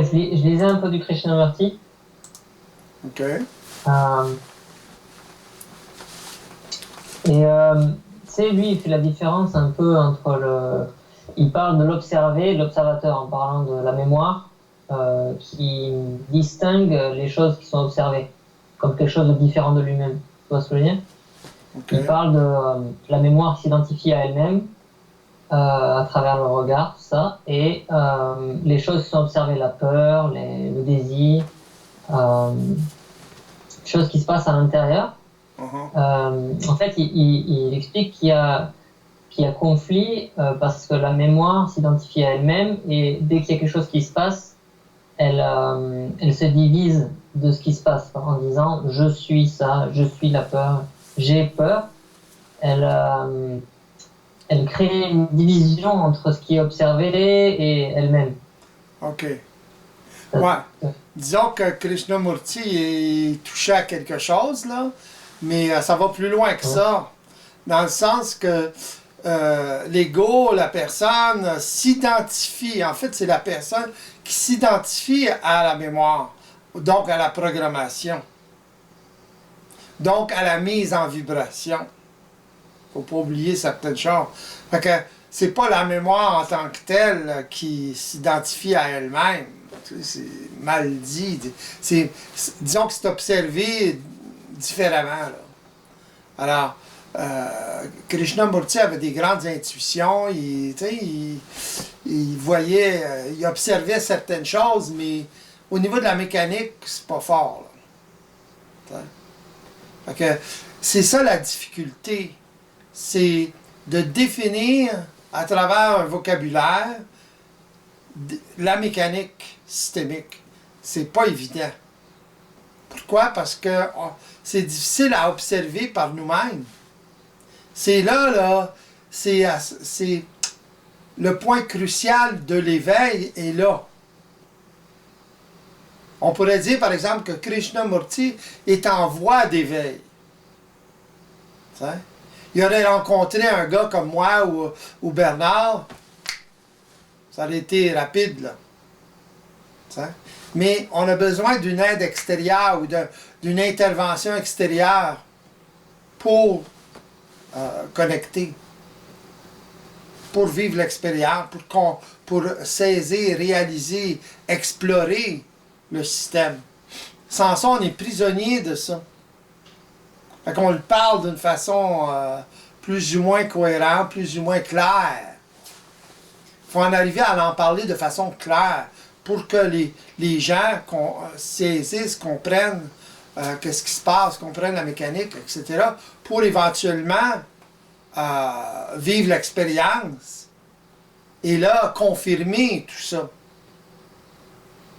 Ouais, je lisais un peu du Krishnamurti. OK. Euh, et tu sais, lui, il fait la différence un peu entre le. Il parle de l'observé et de l'observateur en parlant de la mémoire, qui distingue les choses qui sont observées comme quelque chose de différent de lui-même. Tu vois ce que je veux dire? OK. Il parle de la mémoire qui s'identifie à elle-même à travers le regard, tout ça, et les choses qui sont observées, la peur, le désir, euh, choses qui se passent à l'intérieur. Uh-huh. En fait, il explique qu'il y a conflit parce que la mémoire s'identifie à elle-même et dès qu'il y a quelque chose qui se passe, elle se divise de ce qui se passe en disant je suis ça, je suis la peur, j'ai peur. Elle, elle crée une division entre ce qui est observé et elle-même. OK. Ça- Ouais. Disons que Krishnamurti est touché à quelque chose, là, mais ça va plus loin que Ouais. ça. Dans le sens que l'ego, la personne s'identifie. En fait, c'est la personne qui s'identifie à la mémoire, donc à la programmation, donc à la mise en vibration. Faut pas oublier certaines choses. Fait que c'est pas la mémoire en tant que telle qui s'identifie à elle-même. Tu sais, c'est mal dit. Disons que c'est observé différemment. Là. Alors, Krishnamurti avait des grandes intuitions. Tu sais, il voyait, il observait certaines choses, mais au niveau de la mécanique, c'est pas fort. Là. Fait que c'est ça la difficulté. C'est de définir à travers un vocabulaire la mécanique systémique. C'est pas évident. Pourquoi? Parce que c'est difficile à observer par nous-mêmes. C'est là, c'est le point crucial de l'éveil est là. On pourrait dire, par exemple, que Krishnamurti est en voie d'éveil. T'sais? Il aurait rencontré un gars comme moi ou Bernard, ça aurait été rapide, là. T'sais? Mais on a besoin d'une aide extérieure ou d'une intervention extérieure pour connecter, pour vivre l'expérience, pour saisir, réaliser, explorer le système. Sans ça, on est prisonnier de ça. Fait qu'on le parle d'une façon plus ou moins cohérente, plus ou moins claire. Il faut en arriver à en parler de façon claire pour que les gens saisissent, comprennent qu'est-ce qui se passe, comprennent la mécanique, etc. pour éventuellement vivre l'expérience et là, confirmer tout ça.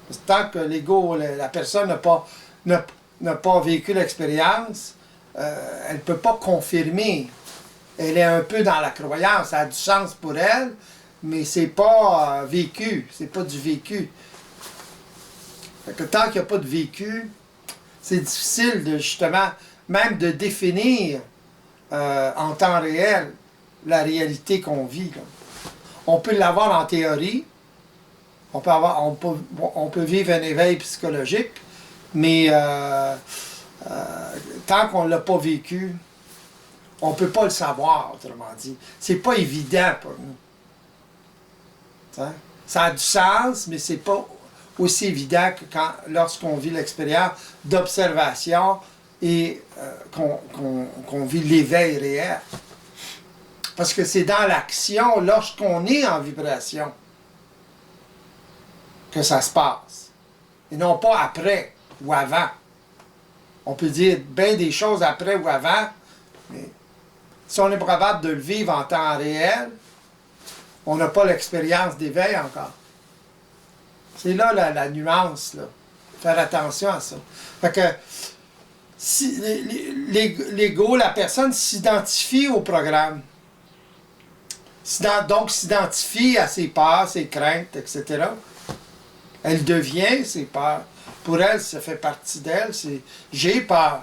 Parce que tant que l'ego, la personne n'a pas vécu l'expérience, elle ne peut pas confirmer. Elle est un peu dans la croyance, ça a du sens pour elle, mais c'est pas vécu, c'est pas du vécu. Fait que tant qu'il n'y a pas de vécu, c'est difficile de justement, même de définir en temps réel la réalité qu'on vit. Là. On peut l'avoir en théorie, on peut vivre un éveil psychologique, mais tant qu'on ne l'a pas vécu, on ne peut pas le savoir, autrement dit. C'est pas évident pour nous. T'sais? Ça a du sens, mais c'est pas aussi évident que lorsqu'on vit l'expérience d'observation et qu'on vit l'éveil réel. Parce que c'est dans l'action, lorsqu'on est en vibration, que ça se passe. Et non pas après ou avant. On peut dire bien des choses après ou avant, mais si on est pas capable de le vivre en temps réel, on n'a pas l'expérience d'éveil encore. C'est là la nuance, là. Faire attention à ça. Fait que si, l'ego, la personne s'identifie au programme. Donc s'identifie à ses peurs, ses craintes, etc. Elle devient ses peurs. Pour elle, ça fait partie d'elle. C'est j'ai peur.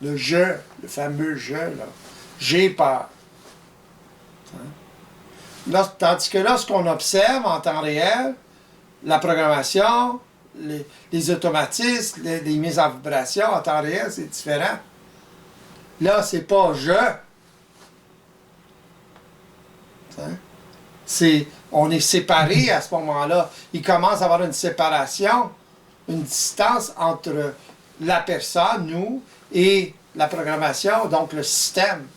Le je, le fameux je, là. J'ai peur. Tandis que lorsqu'on observe en temps réel, La programmation, les automatismes, les mises en vibration en temps réel, c'est différent. Là, c'est pas je. On est séparés à ce moment-là. Il commence à avoir une séparation, une distance entre la personne, nous, et la programmation, donc le système.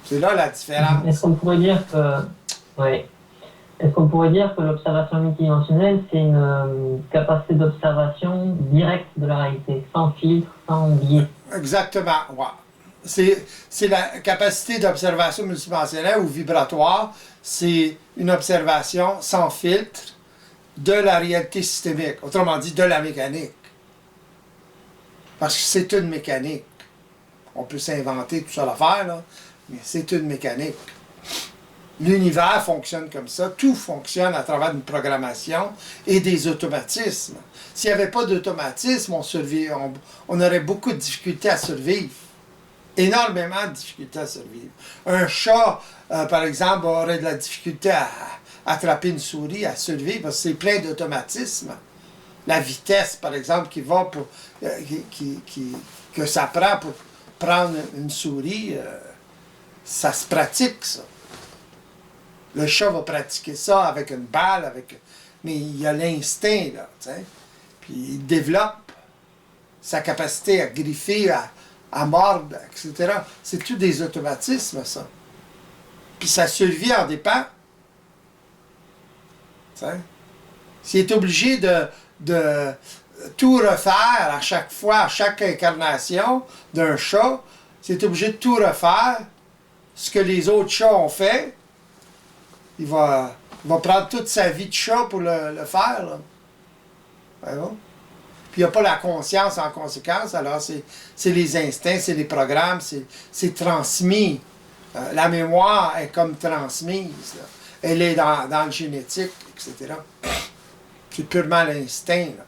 C'est là la différence. Est-ce qu'on pourrait dire que, ouais. Est-ce qu'on pourrait dire que l'observation multidimensionnelle, c'est une capacité d'observation directe de la réalité, sans filtre, sans biais? Exactement, ouais. C'est la capacité d'observation multidimensionnelle ou vibratoire, c'est une observation sans filtre de la réalité systémique, autrement dit de la mécanique. Parce que c'est une mécanique. On peut s'inventer tout ça l'affaire, là, mais c'est une mécanique. L'univers fonctionne comme ça, tout fonctionne à travers une programmation et des automatismes. S'il n'y avait pas d'automatisme, on aurait beaucoup de difficultés à survivre. Énormément de difficultés à survivre. Un chat, par exemple, aurait de la difficulté à attraper une souris, à survivre, parce que c'est plein d'automatismes. La vitesse, par exemple, que ça prend pour prendre une souris, ça se pratique, ça. Le chat va pratiquer ça avec une balle, mais il a l'instinct, là, tu sais. Puis il développe sa capacité à griffer, à mordre, etc. C'est tout des automatismes, ça. Puis sa survie en dépend. Tu sais. S'il est obligé de tout refaire à chaque fois, à chaque incarnation d'un chat, s'il est obligé de tout refaire, ce que les autres chats ont fait, il va prendre toute sa vie de chat pour le faire. Là. Voyez-vous? Puis il n'y a pas la conscience en conséquence, alors c'est les instincts, c'est les programmes, c'est transmis. La mémoire est comme transmise. Là. Elle est dans le génétique, etc. C'est purement l'instinct. Là.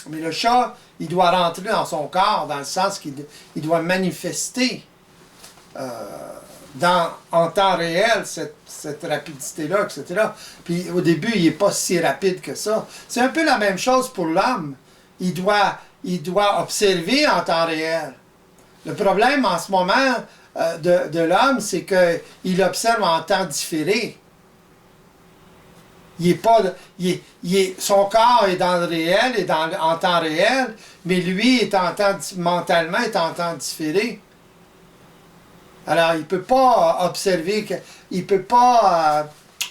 Mais le chat, il doit rentrer dans son corps, dans le sens qu'il doit manifester en temps réel cette rapidité-là, etc. Puis au début, il n'est pas si rapide que ça. C'est un peu la même chose pour l'homme. Il doit observer en temps réel. Le problème en ce moment de l'homme, c'est qu'il observe en temps différé. Son corps est dans le réel, en temps réel, mais lui, mentalement, est en temps différé. Alors, il ne peut pas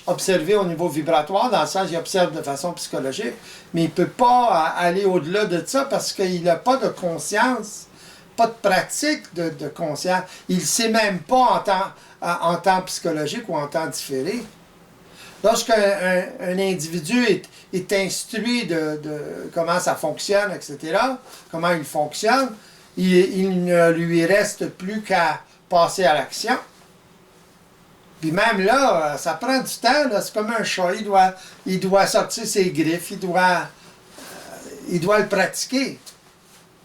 observer au niveau vibratoire, dans le sens qu'il observe de façon psychologique, mais il ne peut pas aller au-delà de ça parce qu'il n'a pas de conscience, pas de pratique de conscience. Il ne sait même pas en temps psychologique ou en temps différé. Lorsqu'un individu est instruit de comment ça fonctionne, etc., comment il fonctionne, il ne lui reste plus qu'à passer à l'action. Puis même là, ça prend du temps, là. C'est comme un chat, il doit sortir ses griffes, il doit le pratiquer.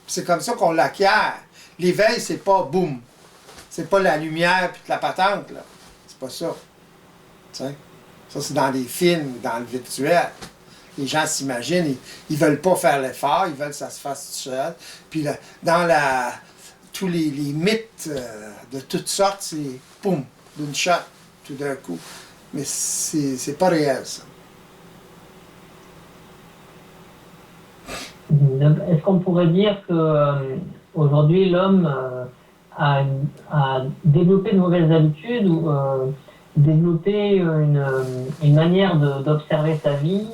C'est comme ça qu'on l'acquiert. L'éveil, c'est pas boum. C'est pas la lumière puis la patente, là. C'est pas ça. Tu sais? Ça, c'est dans les films, dans le virtuel. Les gens s'imaginent, ils veulent pas faire l'effort, ils veulent que ça se fasse tout seul. Puis là, tous les mythes de toutes sortes, c'est boum, d'une shot, tout d'un coup. Mais c'est pas réel, ça. Est-ce qu'on pourrait dire que aujourd'hui l'homme a développé de mauvaises habitudes ou développé une manière d'observer sa vie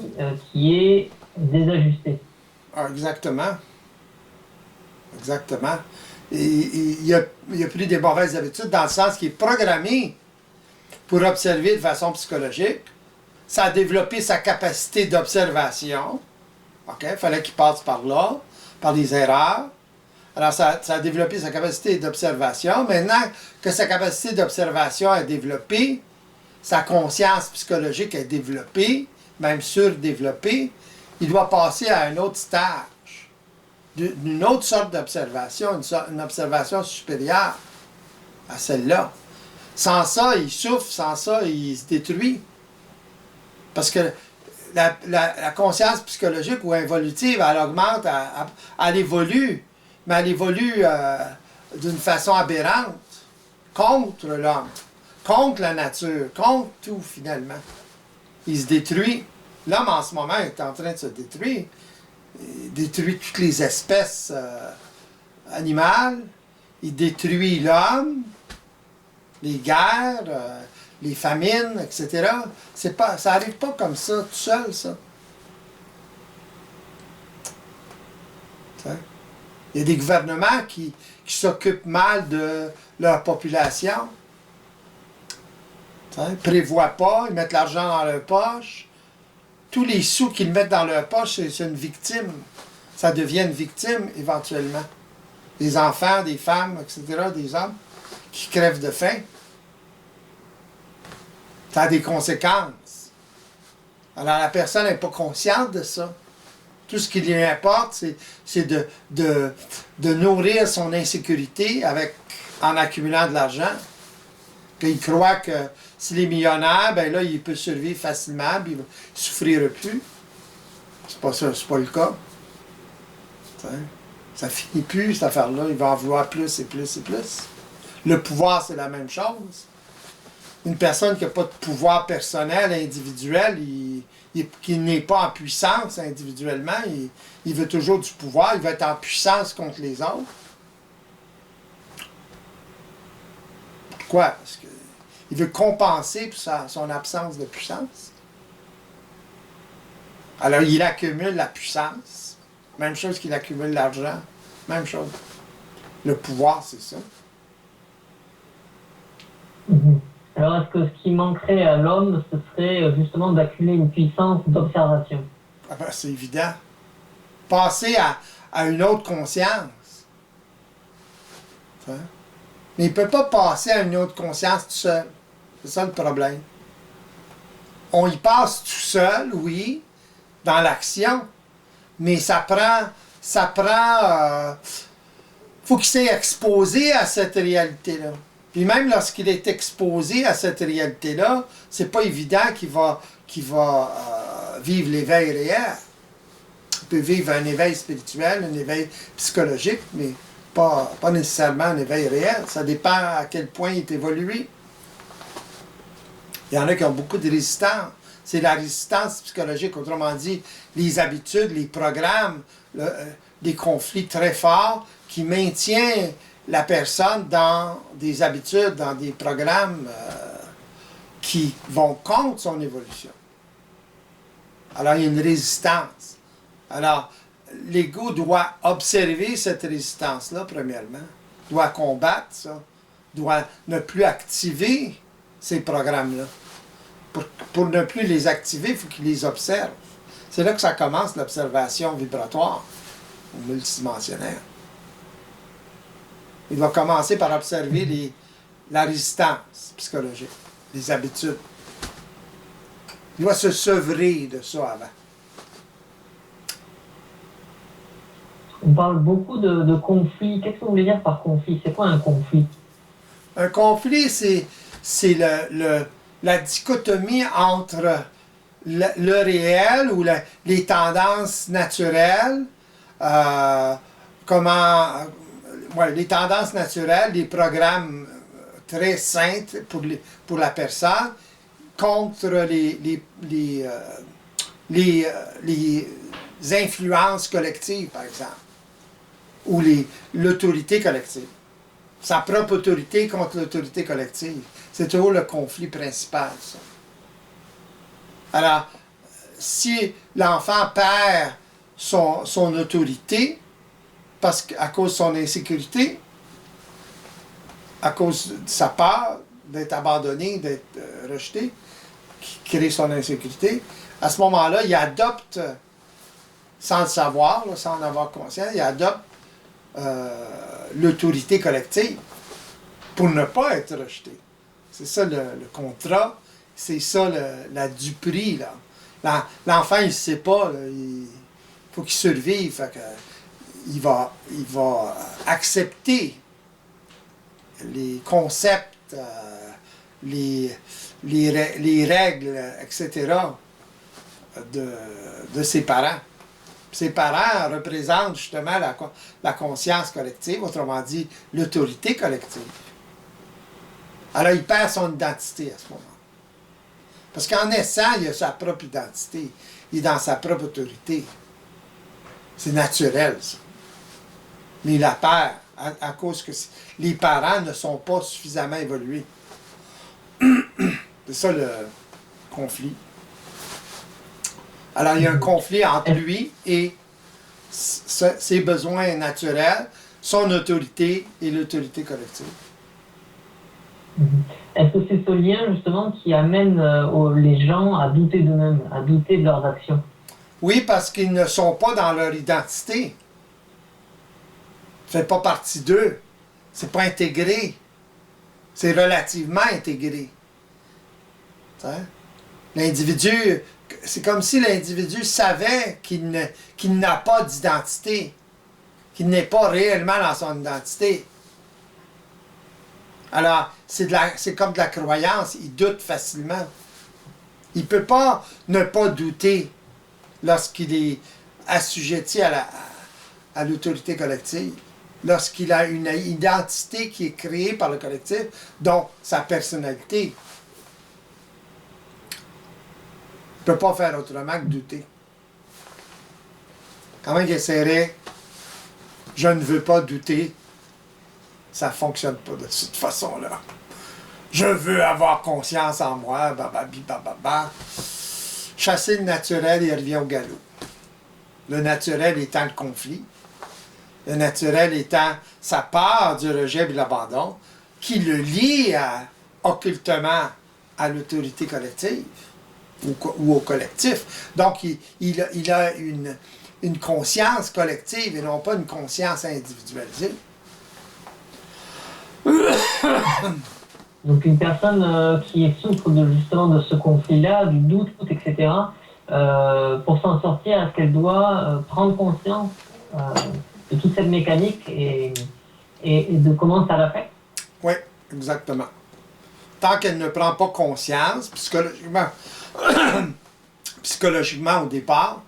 qui est désajustée? Ah, exactement. Exactement. Et il a pris des mauvaises habitudes dans le sens qu'il est programmé pour observer de façon psychologique. Ça a développé sa capacité d'observation. OK? Il fallait qu'il passe par là, par des erreurs. Alors, ça a développé sa capacité d'observation. Maintenant que sa capacité d'observation est développée, sa conscience psychologique est développée, même surdéveloppée, il doit passer à un autre stage, d'une autre sorte d'observation, une observation supérieure à celle-là. Sans ça, il souffre, sans ça, il se détruit. Parce que la conscience psychologique ou involutive, elle augmente, elle évolue, mais elle évolue d'une façon aberrante, contre l'homme, contre la nature, contre tout finalement. Il se détruit. L'homme en ce moment est en train de se détruire. Il détruit toutes les espèces animales. Il détruit l'homme, les guerres, les famines, etc. Ça n'arrive pas comme ça, tout seul, ça. Il y a des gouvernements qui s'occupent mal de leur population. Ils ne prévoient pas, ils mettent l'argent dans leur poche. Tous les sous qu'ils mettent dans leur poche, c'est une victime. Ça devient une victime éventuellement. Des enfants, des femmes, etc., des hommes qui crèvent de faim. Ça a des conséquences. Alors la personne n'est pas consciente de ça. Tout ce qui lui importe, c'est de nourrir son insécurité en accumulant de l'argent. Puis il croit que s'il est millionnaire, ben là, il peut survivre facilement, puis il ne souffrira plus. C'est pas ça, c'est pas le cas. Ça finit plus, cette affaire-là. Il va en vouloir plus et plus et plus. Le pouvoir, c'est la même chose. Une personne qui n'a pas de pouvoir personnel, individuel, qui n'est pas en puissance individuellement, il veut toujours du pouvoir, il veut être en puissance contre les autres. Pourquoi? Parce qu'il veut compenser pour son absence de puissance. Alors, il accumule la puissance. Même chose qu'il accumule l'argent. Même chose. Le pouvoir, c'est ça. Alors, est-ce que ce qui manquerait à l'homme, ce serait justement d'accumuler une puissance d'observation? Ah ben, c'est évident. Passer à une autre conscience. Mais il ne peut pas passer à une autre conscience tout seul. C'est ça le problème. On y passe tout seul, oui, dans l'action, mais ça prend faut qu'il s'est exposé à cette réalité-là. Puis même lorsqu'il est exposé à cette réalité-là, c'est pas évident qu'il va vivre l'éveil réel. Il peut vivre un éveil spirituel, un éveil psychologique, mais pas nécessairement un éveil réel. Ça dépend à quel point il est évolué. Il y en a qui ont beaucoup de résistance. C'est la résistance psychologique, autrement dit, les habitudes, les programmes, des conflits très forts qui maintiennent la personne dans des habitudes, dans des programmes qui vont contre son évolution. Alors, il y a une résistance. Alors, l'ego doit observer cette résistance-là, premièrement, doit combattre ça, doit ne plus activer ces programmes-là. Pour ne plus les activer, il faut qu'il les observe. C'est là que ça commence, l'observation vibratoire ou multidimensionnaire. Il doit commencer par observer la résistance psychologique, les habitudes. Il doit se sevrer de ça avant. On parle beaucoup de conflits. Qu'est-ce que vous voulez dire par conflit? C'est quoi un conflit? Un conflit, c'est la dichotomie entre le réel ou les tendances naturelles, les tendances naturelles, les programmes très sains pour la personne, contre les influences collectives, par exemple, ou l'autorité collective. Sa propre autorité contre l'autorité collective. C'est toujours le conflit principal, ça. Alors, si l'enfant perd son autorité, à cause de son insécurité, à cause de sa peur d'être abandonné, d'être rejeté, qui crée son insécurité, à ce moment-là, il adopte, sans le savoir, sans en avoir conscience, il adopte l'autorité collective pour ne pas être rejeté. C'est ça le contrat, c'est ça la duperie. Là. L'enfant, il ne sait pas, là, il faut qu'il survive. Fait que, il va accepter les concepts, les règles, etc., de, de ses parents. Ses parents représentent justement la conscience collective, autrement dit, l'autorité collective. Alors, il perd son identité à ce moment. Parce qu'en naissant, il a sa propre identité. Il est dans sa propre autorité. C'est naturel, ça. Mais il la perd à cause que les parents ne sont pas suffisamment évolués. C'est ça le conflit. Alors, il y a un conflit entre lui et ses besoins naturels, son autorité et l'autorité collective. Est-ce que c'est ce lien, justement, qui amène les gens à douter d'eux-mêmes, à douter de leurs actions? Oui, parce qu'ils ne sont pas dans leur identité. Ça ne fait pas partie d'eux. C'est pas intégré. C'est relativement intégré. L'individu, c'est comme si l'individu savait qu'il n'a pas d'identité, qu'il n'est pas réellement dans son identité. Alors, c'est comme de la croyance, il doute facilement. Il ne peut pas ne pas douter lorsqu'il est assujetti à l'autorité collective, lorsqu'il a une identité qui est créée par le collectif, dont sa personnalité. Il ne peut pas faire autrement que douter. Comment il essaierait, je ne veux pas douter, ça ne fonctionne pas de cette façon-là. Je veux avoir conscience en moi, bababi, bababa. Chasser le naturel, il revient au galop. Le naturel étant le conflit, le naturel étant sa part du rejet et de l'abandon, qui le lie occultement à l'autorité collective ou au collectif. Donc, il a une conscience collective et non pas une conscience individualisée. Donc une personne qui souffre justement de ce conflit-là, du doute, etc., pour s'en sortir, est-ce qu'elle doit prendre conscience de toute cette mécanique et de comment ça l'affecte? Oui, exactement. Tant qu'elle ne prend pas conscience, psychologiquement au départ,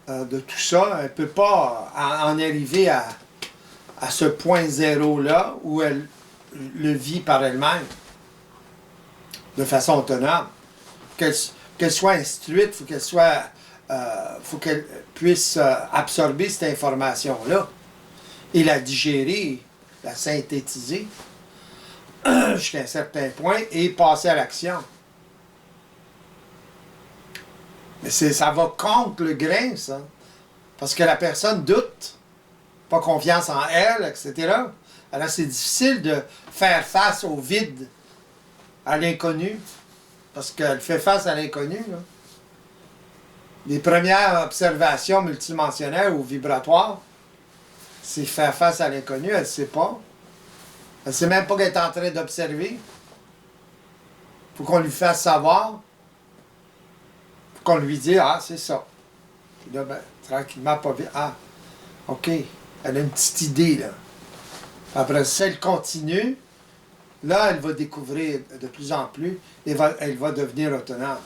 de tout ça, elle ne peut pas en arriver à ce point zéro-là où elle le vit par elle-même, de façon autonome. Qu'elle soit instruite, faut qu'elle puisse absorber cette information-là et la digérer, la synthétiser jusqu'à un certain point et passer à l'action. Mais ça va contre le grain, ça. Parce que la personne doute, pas confiance en elle, etc. Alors c'est difficile de faire face au vide, à l'inconnu, parce qu'elle fait face à l'inconnu. Les premières observations multidimensionnelles ou vibratoires, c'est faire face à l'inconnu, elle ne sait pas. Elle ne sait même pas qu'elle est en train d'observer. Il faut qu'on lui fasse savoir. Il faut qu'on lui dise, ah, c'est ça. Puis là, ben, tranquillement, pas vite. Ah, OK. Elle a une petite idée, là. Après, si elle continue, là, elle va découvrir de plus en plus et elle va devenir autonome.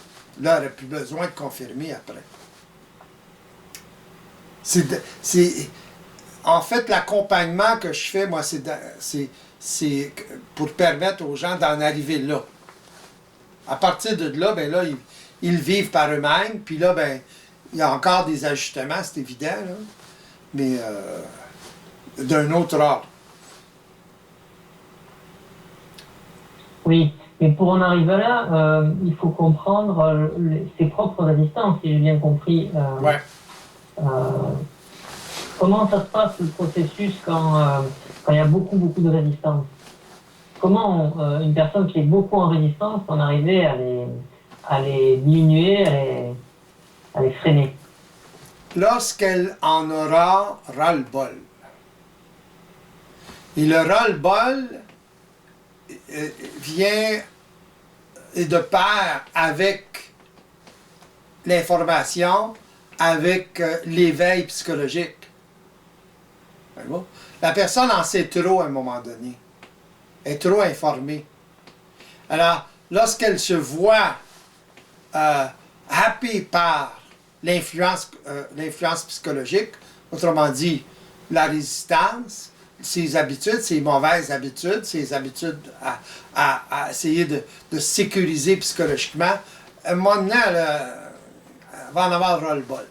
Là, elle n'a plus besoin de confirmer après. En fait, l'accompagnement que je fais, moi, c'est pour permettre aux gens d'en arriver là. À partir de là, ben là, ils vivent par eux-mêmes, puis là, ben, il y a encore des ajustements, c'est évident, là, mais d'un autre ordre. Oui, mais pour en arriver là, il faut comprendre ses propres résistances, si j'ai bien compris. Ouais. Comment ça se passe le processus quand il y a beaucoup de résistance? Comment une personne qui est beaucoup en résistance en arriver à les diminuer, à les freiner? Lorsqu'elle en aura ras-le-bol. Et le ras-le-bol vient de pair avec l'information, avec l'éveil psychologique. La personne en sait trop à un moment donné. Elle est trop informée. Alors, lorsqu'elle se voit happée par l'influence psychologique, autrement dit, la résistance, ses habitudes, ses mauvaises habitudes, ses habitudes à essayer de sécuriser psychologiquement, à un moment donné, elle va en avoir ras-le-bol.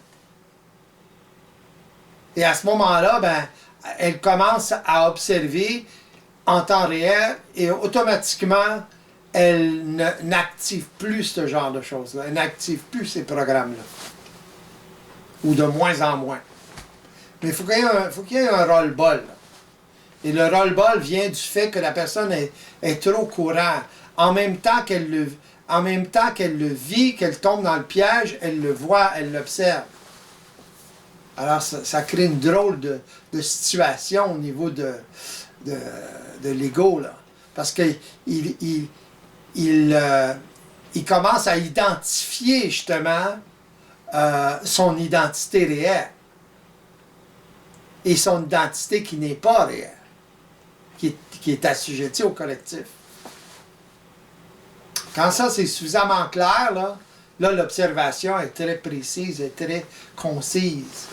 Et à ce moment-là, ben, elle commence à observer en temps réel et automatiquement, elle n'active plus ce genre de choses-là. Elle n'active plus ces programmes-là. Ou de moins en moins. Mais il faut qu'il y ait un roll-ball. Et le roll-ball vient du fait que la personne est trop au courant. En même temps qu'elle le vit, qu'elle tombe dans le piège, elle le voit, elle l'observe. Alors, ça crée une drôle de situation au niveau de l'ego, là. Parce qu'il commence à identifier, justement, son identité réelle. Et son identité qui n'est pas réelle. Qui est assujettie au collectif. Quand ça, c'est suffisamment clair, là, l'observation est très précise et très concise.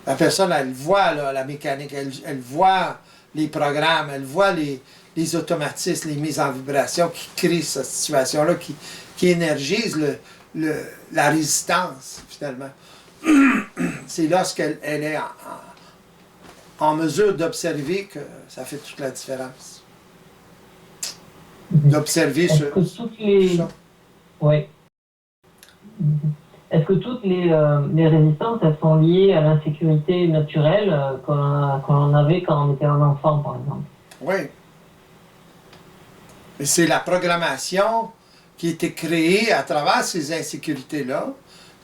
La personne, elle voit là, la mécanique, elle voit les programmes, elle voit les automatismes, les mises en vibration qui créent cette situation-là, qui énergisent la résistance, finalement. C'est lorsqu'elle est en mesure d'observer que ça fait toute la différence. D'observer ce... Oui. Est-ce que toutes les résistances, elles sont liées à l'insécurité naturelle qu'on avait quand on était un enfant, par exemple? Oui. Et c'est la programmation qui a été créée à travers ces insécurités-là,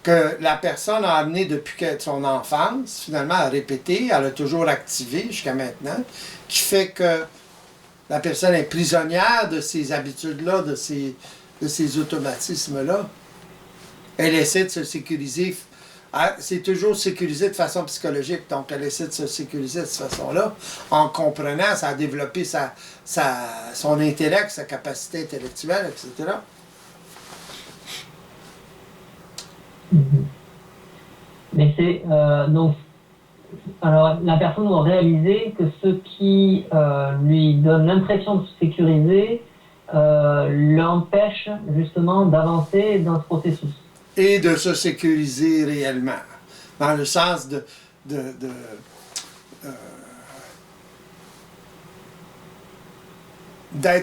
que la personne a amené depuis son enfance, finalement, à répéter, elle a toujours activé jusqu'à maintenant, qui fait que la personne est prisonnière de ces habitudes-là, de ces automatismes-là. Elle essaie de se sécuriser. C'est toujours sécurisé de façon psychologique, donc elle essaie de se sécuriser de cette façon-là, en comprenant, ça a développé son intellect, sa capacité intellectuelle, etc. Mais c'est donc, alors la personne doit réaliser que ce qui lui donne l'impression de se sécuriser l'empêche justement d'avancer dans ce processus. Et de se sécuriser réellement, dans le sens d'être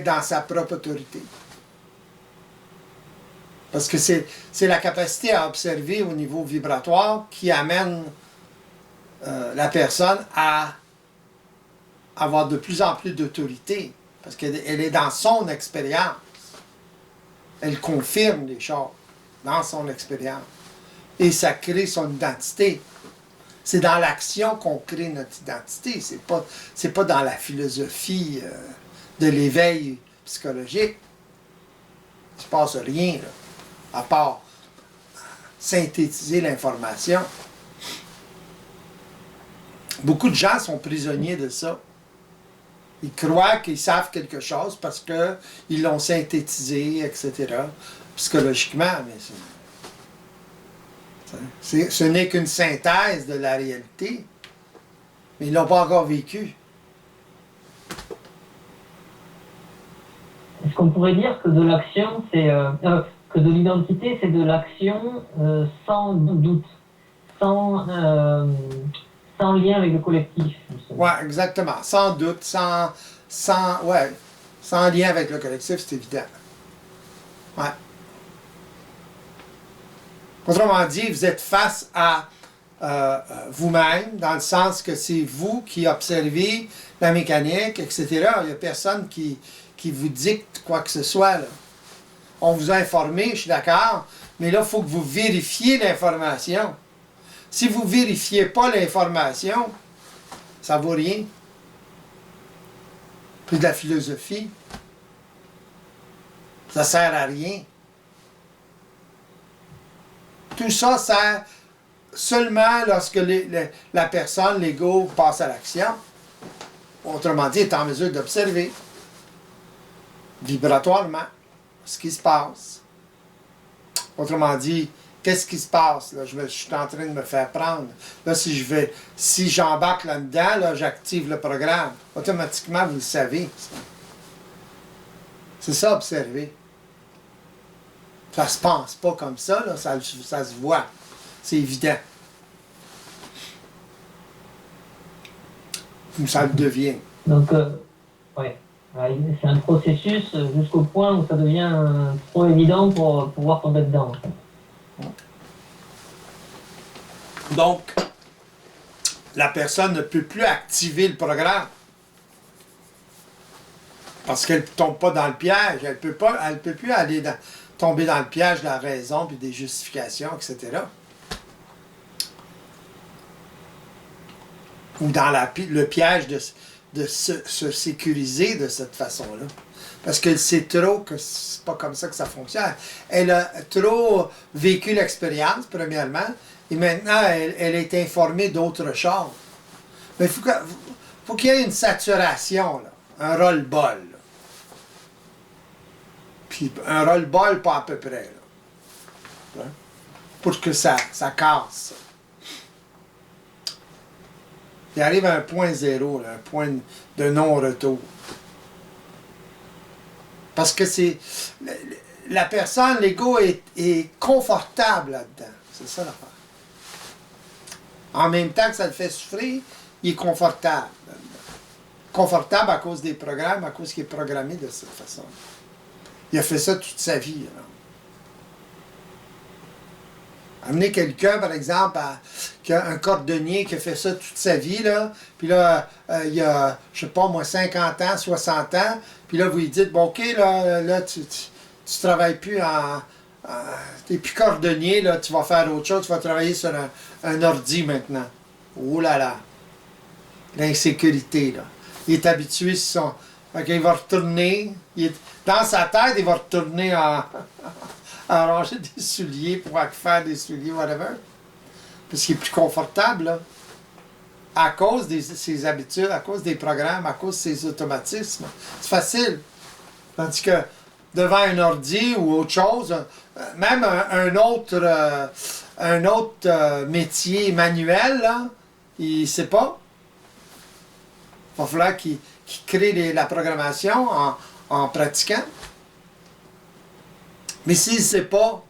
dans sa propre autorité. Parce que c'est la capacité à observer au niveau vibratoire qui amène la personne à avoir de plus en plus d'autorité. Parce qu'elle est dans son expérience. Elle confirme les choses dans son expérience. Et ça crée son identité. C'est dans l'action qu'on crée notre identité. C'est pas dans la philosophie de l'éveil psychologique. Il ne se passe rien, là, à part synthétiser l'information. Beaucoup de gens sont prisonniers de ça. Ils croient qu'ils savent quelque chose parce qu'ils l'ont synthétisé, etc. Psychologiquement, mais ce n'est qu'une synthèse de la réalité. Mais ils ne l'ont pas encore vécu. Est-ce qu'on pourrait dire que de l'action, que de l'identité, c'est de l'action sans doute, sans lien avec le collectif? Oui, exactement. Sans doute, sans lien avec le collectif, c'est évident. Ouais. Autrement dit, vous êtes face à vous-même, dans le sens que c'est vous qui observez la mécanique, etc. Il n'y a personne qui vous dicte quoi que ce soit, là. On vous a informé, je suis d'accord, mais là, il faut que vous vérifiez l'information. Si vous ne vérifiez pas l'information, ça ne vaut rien. Puis de la philosophie, ça ne sert à rien. Tout ça sert seulement lorsque la personne, l'ego, passe à l'action. Autrement dit, est en mesure d'observer vibratoirement ce qui se passe. Autrement dit, qu'est-ce qui se passe? Là? Je suis en train de me faire prendre. Là, si j'embarque là-dedans, là, j'active le programme. Automatiquement, vous le savez. C'est ça, observer. Ça se pense pas comme ça, là, ça se voit. C'est évident. Ou ça le devient. Donc, ouais. C'est un processus jusqu'au point où ça devient trop évident pour pouvoir tomber dedans. En fait. Donc, la personne ne peut plus activer le programme. Parce qu'elle ne tombe pas dans le piège. Elle peut plus aller tomber dans le piège de la raison, puis des justifications, etc. Ou dans le piège de se sécuriser de cette façon-là. Parce qu'elle sait trop que c'est pas comme ça que ça fonctionne. Elle a trop vécu l'expérience, premièrement, et maintenant, elle est informée d'autres choses. Mais il faut qu'il y ait une saturation, là, un roll-ball. Puis un roll-ball, pas à peu près. Là. Hein? Pour que ça casse. Il arrive à un point zéro, là, un point de non-retour. Parce que c'est la personne, l'ego est confortable là-dedans. C'est ça l'affaire. En même temps que ça le fait souffrir, il est confortable là-dedans. Confortable à cause des programmes, à cause qu'il est programmé de cette façon. Il a fait ça toute sa vie. Là. Amener quelqu'un, par exemple, qui a un cordonnier qui a fait ça toute sa vie, là, puis là, il y a, je sais pas moi, 50 ans, 60 ans, puis là, vous lui dites, bon, OK, là tu travailles plus t'es plus cordonnier, là, tu vas faire autre chose, tu vas travailler sur un ordi maintenant. Oh là là! L'insécurité, là. Il est habitué sur son... Fait qu'il va retourner, dans sa tête, il va retourner à ranger des souliers pour faire des souliers, whatever. Parce qu'il est plus confortable, là. À cause de ses habitudes, à cause des programmes, à cause de ses automatismes. C'est facile. Tandis que devant un ordi ou autre chose, même un autre métier manuel, là, il ne sait pas. Il va falloir qu'il crée la programmation en pratiquant. Mais s'il ne sait pas,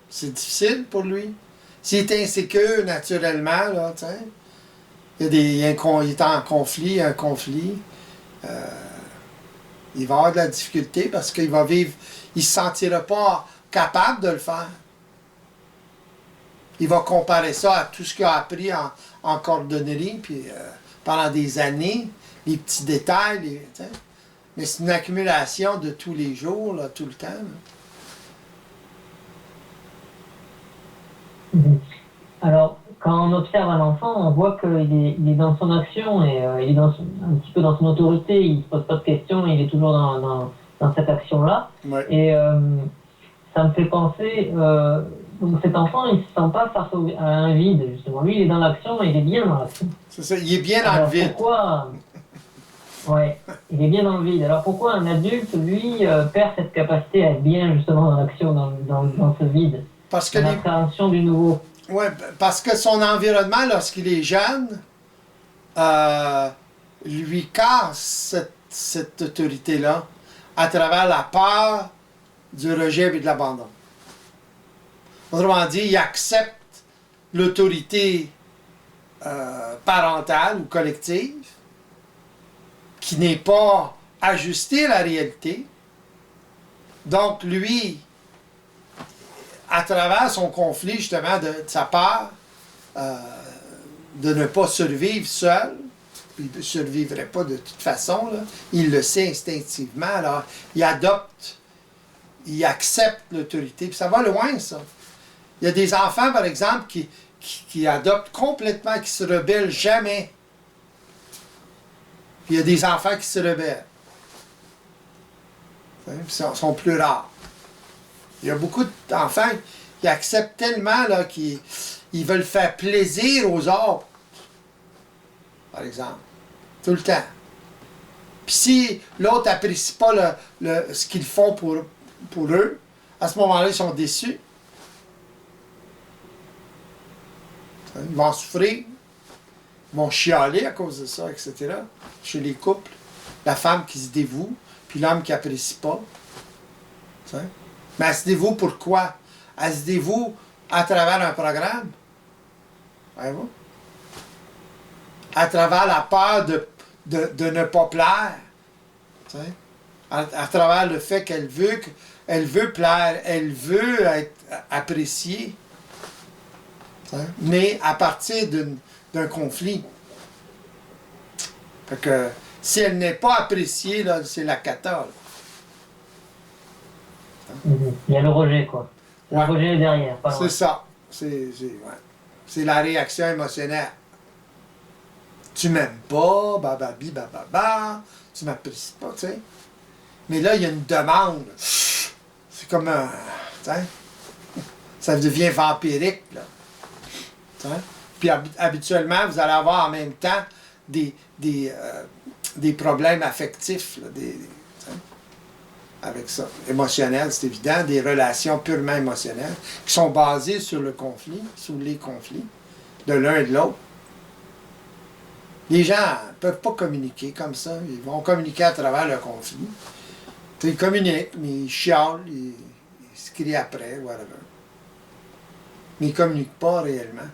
c'est difficile pour lui. S'il est insécure naturellement, là, tu sais, il est en conflit, un conflit, il va avoir de la difficulté parce qu'il va vivre, il ne se sentira pas capable de le faire. Il va comparer ça à tout ce qu'il a appris en cordonnerie, puis pendant des années, les petits détails, tu sais. Mais c'est une accumulation de tous les jours, là, tout le temps. Là. Alors, quand on observe un enfant, on voit qu'il est dans son action et il est un petit peu dans son autorité, il ne se pose pas de questions, il est toujours dans cette action-là. Ouais. Et ça me fait penser, donc cet enfant, il ne se sent pas face à un vide, justement. Lui, il est dans l'action et il est bien dans l'action. C'est ça, il est bien dans le vide. Pourquoi ouais, il est bien dans le vide. Alors pourquoi un adulte, lui, perd cette capacité à être bien, justement, dans l'action, dans ce vide? Parce que l'appréhension du nouveau. Oui, parce que son environnement, lorsqu'il est jeune, lui casse cette autorité-là à travers la peur du rejet et de l'abandon. Autrement dit, il accepte l'autorité parentale ou collective qui n'est pas ajustée à la réalité. Donc, lui, à travers son conflit, justement, de sa peur de ne pas survivre seul, il ne survivrait pas de toute façon, là, il le sait instinctivement, alors il accepte l'autorité, puis ça va loin, ça. Il y a des enfants, par exemple, qui adoptent complètement, qui se rebellent jamais. Puis il y a des enfants qui se rebellent. Ils sont plus rares. Il y a beaucoup d'enfants qui acceptent tellement là, qu'ils veulent faire plaisir aux autres, par exemple, tout le temps. Puis si l'autre n'apprécie pas ce qu'ils font pour eux, à ce moment-là, ils sont déçus. Ils vont souffrir, ils vont chialer à cause de ça, etc. Chez les couples, la femme qui se dévoue, puis l'homme qui n'apprécie pas. T'sais? Mais elle se dévoue pourquoi? Elle se dévoue à travers un programme. Voyez-vous? À travers la peur de ne pas plaire. T'sais? À travers le fait qu'elle veut plaire, elle veut être appréciée. T'sais? Mais à partir d'un conflit. Fait que si elle n'est pas appréciée, là, c'est la cata. Il y a le rejet, quoi. Ouais. Le rejet est derrière. C'est ça. C'est la réaction émotionnelle. Tu m'aimes pas, bababi, bababa, tu m'apprécies pas, tu sais. Mais là, il y a une demande. C'est comme un. Tu sais. Ça devient vampirique, là. Tu sais. Puis habituellement, vous allez avoir en même temps des problèmes affectifs, là, avec ça. Émotionnel, c'est évident, des relations purement émotionnelles qui sont basées sur le conflit, sur les conflits de l'un et de l'autre. Les gens ne peuvent pas communiquer comme ça. Ils vont communiquer à travers le conflit. Ils communiquent, mais ils chialent, ils se crient après, whatever. Mais ils ne communiquent pas réellement.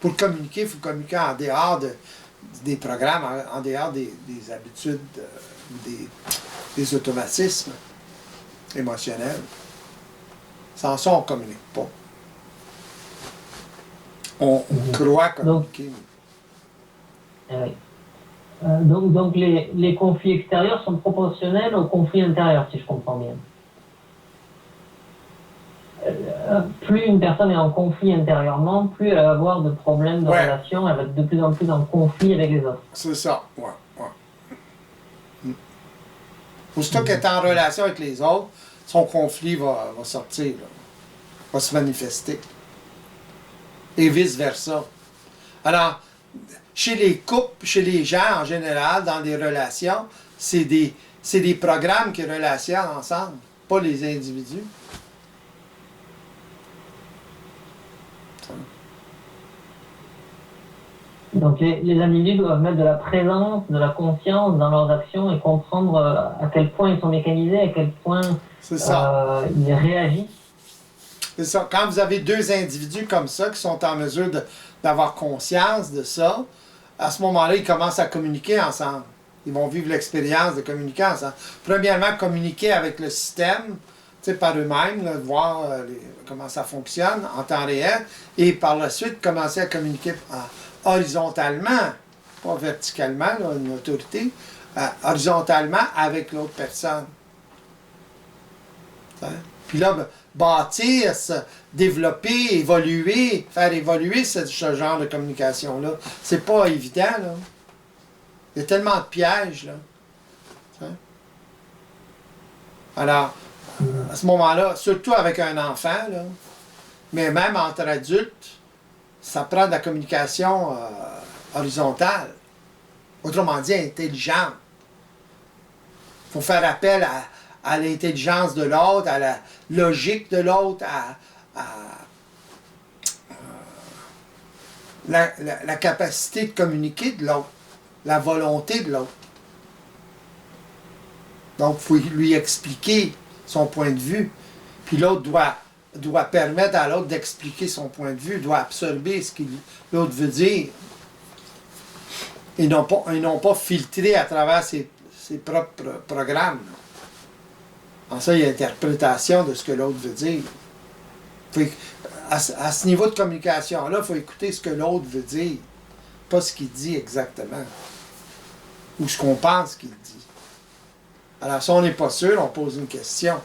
Pour communiquer, il faut communiquer en dehors des programmes, en dehors des habitudes, des automatismes émotionnels. Sans ça, on ne communique pas. On croit communiquer. Oui. Donc les conflits extérieurs sont proportionnels aux conflits intérieurs, si je comprends bien. Plus une personne est en conflit intérieurement, plus elle va avoir de problèmes de relation, elle va être de plus en plus en conflit avec les autres. C'est ça, Aussitôt qu'elle est en relation avec les autres, son conflit va sortir, là, va se manifester. Et vice-versa. Alors, chez les couples, chez les gens en général, dans les relations, c'est des programmes qui relationnent ensemble, pas les individus. Donc les individus doivent mettre de la présence, de la conscience dans leurs actions et comprendre à quel point ils sont mécanisés, à quel point ils réagissent. C'est ça. Quand vous avez deux individus comme ça qui sont en mesure d'avoir conscience de ça, à ce moment-là, ils commencent à communiquer ensemble. Ils vont vivre l'expérience de communiquer ensemble. Premièrement, communiquer avec le système, par eux-mêmes, là, voir comment ça fonctionne en temps réel, et par la suite, commencer à communiquer horizontalement, pas verticalement, là, une autorité, horizontalement avec l'autre personne. Puis là, bâtir, développer, évoluer, faire évoluer ce genre de communication-là, c'est pas évident, là. Il y a tellement de pièges, là. Alors, à ce moment-là, surtout avec un enfant, là, mais même entre adultes, ça prend de la communication horizontale. Autrement dit, intelligente. Il faut faire appel à l'intelligence de l'autre, à la logique de l'autre, à la capacité de communiquer de l'autre, la volonté de l'autre. Donc, il faut lui expliquer son point de vue. Puis l'autre doit permettre à l'autre d'expliquer son point de vue, doit absorber ce que l'autre veut dire. Ils n'ont pas filtré à travers ses propres programmes. En ça, il y a l'interprétation de ce que l'autre veut dire. À ce niveau de communication-là, il faut écouter ce que l'autre veut dire, pas ce qu'il dit exactement, ou ce qu'on pense qu'il dit. Alors, si on n'est pas sûr, on pose une question.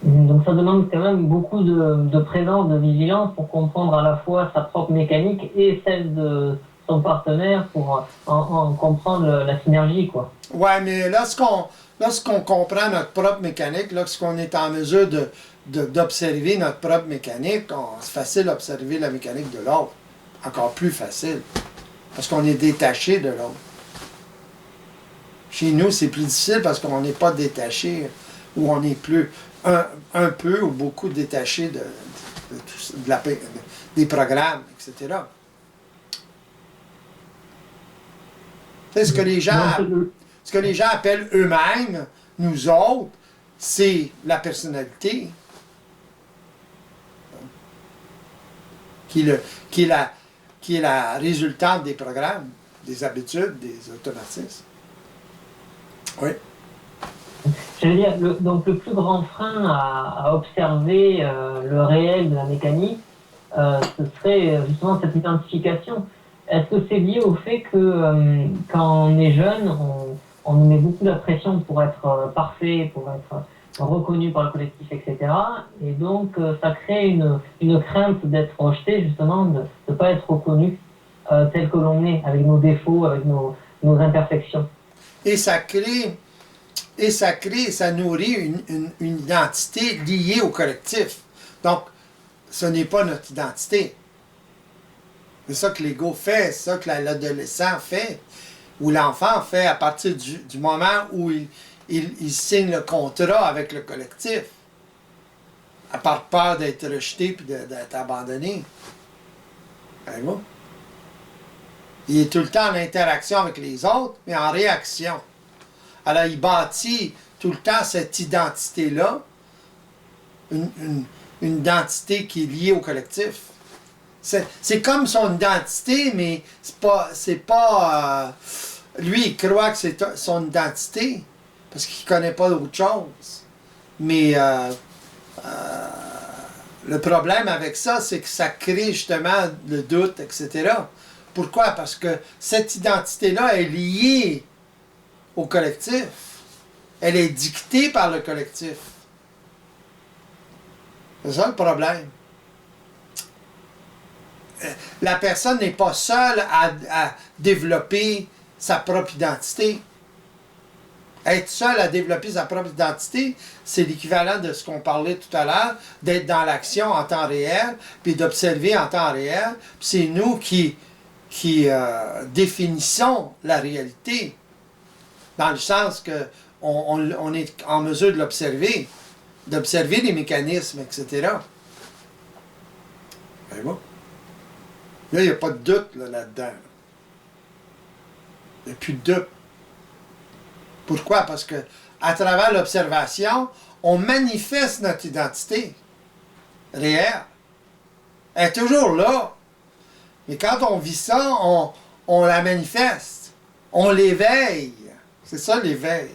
Donc ça demande quand même beaucoup de présence, de vigilance pour comprendre à la fois sa propre mécanique et celle de son partenaire pour en comprendre la synergie, quoi. Ouais, mais lorsqu'on comprend notre propre mécanique, lorsqu'on est en mesure d'observer notre propre mécanique, c'est facile d'observer la mécanique de l'autre. Encore plus facile. Parce qu'on est détaché de l'autre. Chez nous, c'est plus difficile parce qu'on n'est pas détaché ou on est plus un peu ou beaucoup détaché des programmes, etc. C'est ce que les gens, ce que les gens appellent eux-mêmes, nous autres, c'est la personnalité qui est la résultante des programmes, des habitudes, des automatismes. Oui. Je veux dire, donc le plus grand frein à observer le réel de la mécanique, ce serait justement cette identification. Est-ce que c'est lié au fait que quand on est jeune, on nous met beaucoup de pression pour être parfait, pour être reconnu par le collectif, etc. Et donc ça crée une crainte d'être rejeté, justement, de ne pas être reconnu tel que l'on est, avec nos défauts, avec nos imperfections. Et ça nourrit une identité liée au collectif. Donc, ce n'est pas notre identité. C'est ça que l'ego fait, c'est ça que l'adolescent fait, ou l'enfant fait à partir du moment où il signe le contrat avec le collectif, à part peur d'être rejeté et d'être abandonné. Voyez-vous? Il est tout le temps en interaction avec les autres, mais en réaction. Alors, il bâtit tout le temps cette identité-là, une identité qui est liée au collectif. C'est comme son identité, mais c'est pas lui, il croit que c'est son identité, parce qu'il ne connaît pas d'autre chose. Mais le problème avec ça, c'est que ça crée justement le doute, etc. Pourquoi? Parce que cette identité-là est liée au collectif. Elle est dictée par le collectif. C'est ça le problème. La personne n'est pas seule à développer sa propre identité. Être seul à développer sa propre identité, c'est l'équivalent de ce qu'on parlait tout à l'heure, d'être dans l'action en temps réel, puis d'observer en temps réel. Puis c'est nous qui définissons la réalité, dans le sens que on est en mesure de l'observer, d'observer les mécanismes, etc. Voyez-vous? Là, il n'y a pas de doute là-dedans. Il n'y a plus de doute. Pourquoi? Parce que à travers l'observation, on manifeste notre identité réelle. Elle est toujours là. Mais quand on vit ça, on la manifeste. On l'éveille. C'est ça l'éveil.